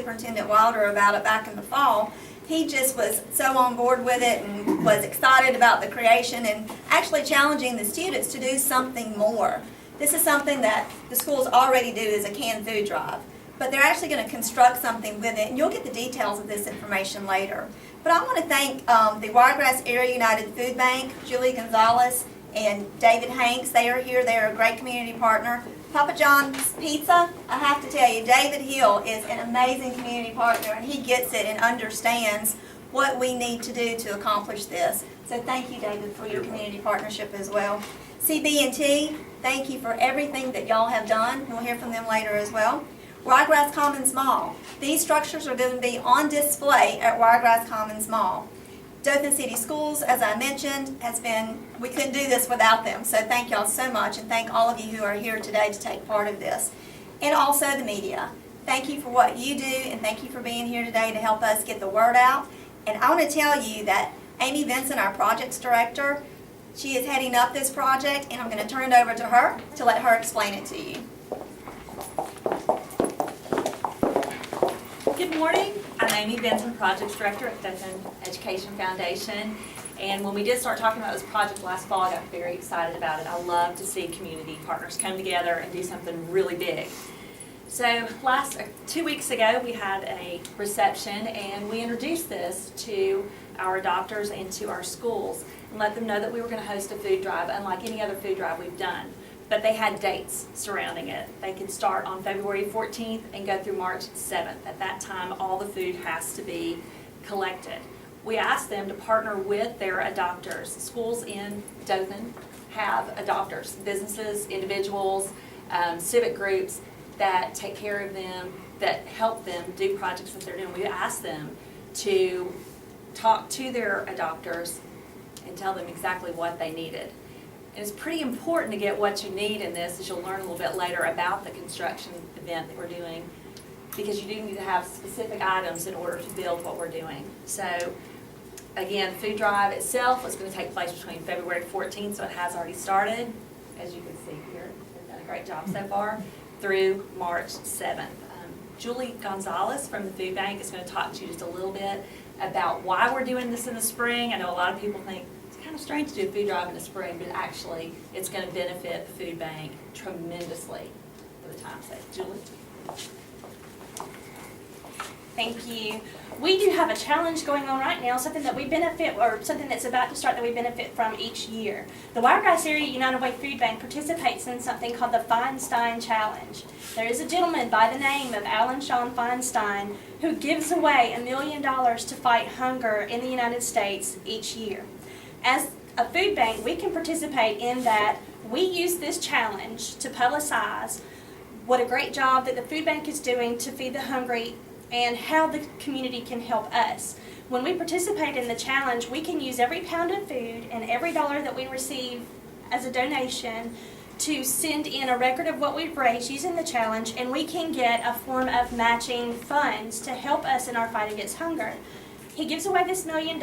Superintendent Wilder about it back in the fall. He just was so on board with it and was excited about the creation and actually challenging the students to do something more. This is something that the schools already do as a canned food drive, but they're actually going to construct something with it, and you'll get the details of this information later. But I want to thank the Wiregrass Area United Food Bank, Julie Gonzalez, and David Hanks. They are here. They are a great community partner. Papa John's Pizza, I have to tell you, David Hill is an amazing community partner, and he gets it and understands what we need to do to accomplish this. So thank you, David, for your community partnership as well. CB&T, thank you for everything that y'all have done. We'll hear from them later as well. Wiregrass Commons Mall. These structures are going to be on display at Wiregrass Commons Mall. Dothan City Schools, as I mentioned, we couldn't do this without them, so thank y'all so much, and thank all of you who are here today to take part of this. And also the media. Thank you for what you do, and thank you for being here today to help us get the word out. And I want to tell you that Amy Vincent, our projects director, she is heading up this project, and I'm going to turn it over to her to let her explain it to you. Good morning. I'm Amy Vincent, Projects Director at Dothan Education Foundation. And when we did start talking about this project last fall, I got very excited about it. I love to see community partners come together and do something really big. So 2 weeks ago, we had a reception, and we introduced this to our adopters and to our schools and let them know that we were going to host a food drive unlike any other food drive we've done. But they had dates surrounding it. They could start on February 14th and go through March 7th. At that time, all the food has to be collected. We asked them to partner with their adopters. Schools in Dothan have adopters, businesses, individuals, civic groups that take care of them, that help them do projects that they're doing. We asked them to talk to their adopters and tell them exactly what they needed. And it's pretty important to get what you need in this, as you'll learn a little bit later about the construction event that we're doing, because you do need to have specific items in order to build what we're doing. So again, food drive itself is going to take place between February 14th, so it has already started, as you can see here. They've done a great job so far, through March 7th. Julie Gonzalez from the Food Bank is going to talk to you just a little bit about why we're doing this in the spring. I know a lot of people think kind of strange to do a food drive in the spring, but actually it's going to benefit the food bank tremendously for the time sake. Julie? Thank you. We do have a challenge going on right now, something that we benefit, or something that's about to start that we benefit from each year. The Wiregrass Area United Way Food Bank participates in something called the Feinstein Challenge. There is a gentleman by the name of Alan Sean Feinstein who gives away $1 million to fight hunger in the United States each year. As a food bank, we can participate in that. We use this challenge to publicize what a great job that the food bank is doing to feed the hungry and how the community can help us. When we participate in the challenge, we can use every pound of food and every dollar that we receive as a donation to send in a record of what we've raised using the challenge, and we can get a form of matching funds to help us in our fight against hunger. He gives away this $1 million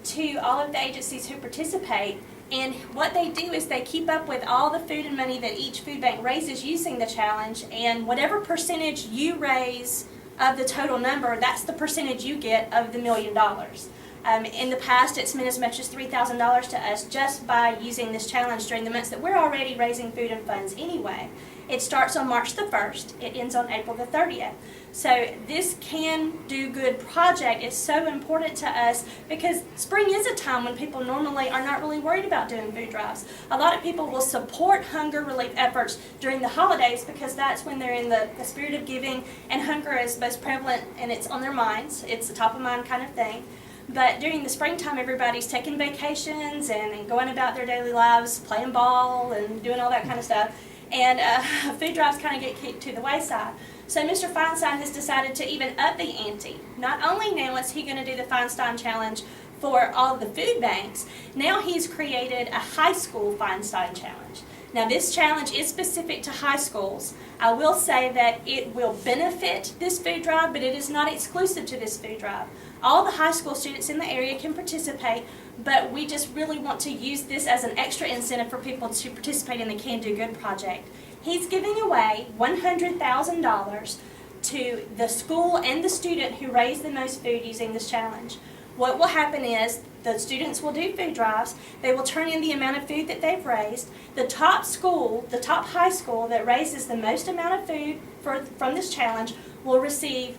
to all of the agencies who participate, and what they do is they keep up with all the food and money that each food bank raises using the challenge, and whatever percentage you raise of the total number, that's the percentage you get of the $1 million. In the past, it's meant as much as $3,000 to us just by using this challenge during the months that we're already raising food and funds anyway. It starts on March the 1st. It ends on April the 30th. So this Can Do Good project is so important to us because spring is a time when people normally are not really worried about doing food drives. A lot of people will support hunger relief efforts during the holidays because that's when they're in the spirit of giving, and hunger is most prevalent and it's on their minds. It's a top of mind kind of thing. But during the springtime, everybody's taking vacations and going about their daily lives, playing ball and doing all that kind of stuff. And food drives kind of get kicked to the wayside. So Mr. Feinstein has decided to even up the ante. Not only now is he going to do the Feinstein Challenge for all the food banks, now he's created a high school Feinstein Challenge. Now this challenge is specific to high schools. I will say that it will benefit this food drive, but it is not exclusive to this food drive. All the high school students in the area can participate, but we just really want to use this as an extra incentive for people to participate in the Can Do Good project. He's giving away $100,000 to the school and the student who raised the most food using this challenge. What will happen is the students will do food drives. They will turn in the amount of food that they've raised. The top school, the top high school that raises the most amount of food from this challenge will receive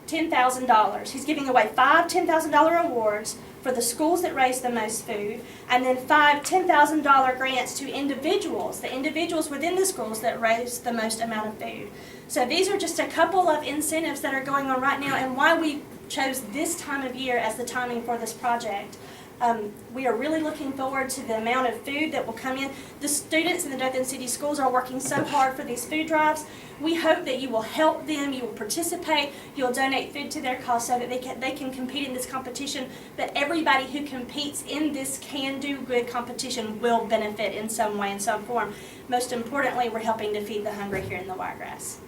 $10,000. He's giving away 5 $10,000 awards for the schools that raise the most food, and then 5 $10,000 grants to individuals, the individuals within the schools that raise the most amount of food. So these are just a couple of incentives that are going on right now, and why we chose this time of year as the timing for this project. We are really looking forward to the amount of food that will come in. The students in the Dothan City Schools are working so hard for these food drives. We hope that you will help them, you will participate, you'll donate food to their cause so that they can compete in this competition. But everybody who competes in this Can Do Good competition will benefit in some way, in some form. Most importantly, we're helping to feed the hungry here in the Wiregrass.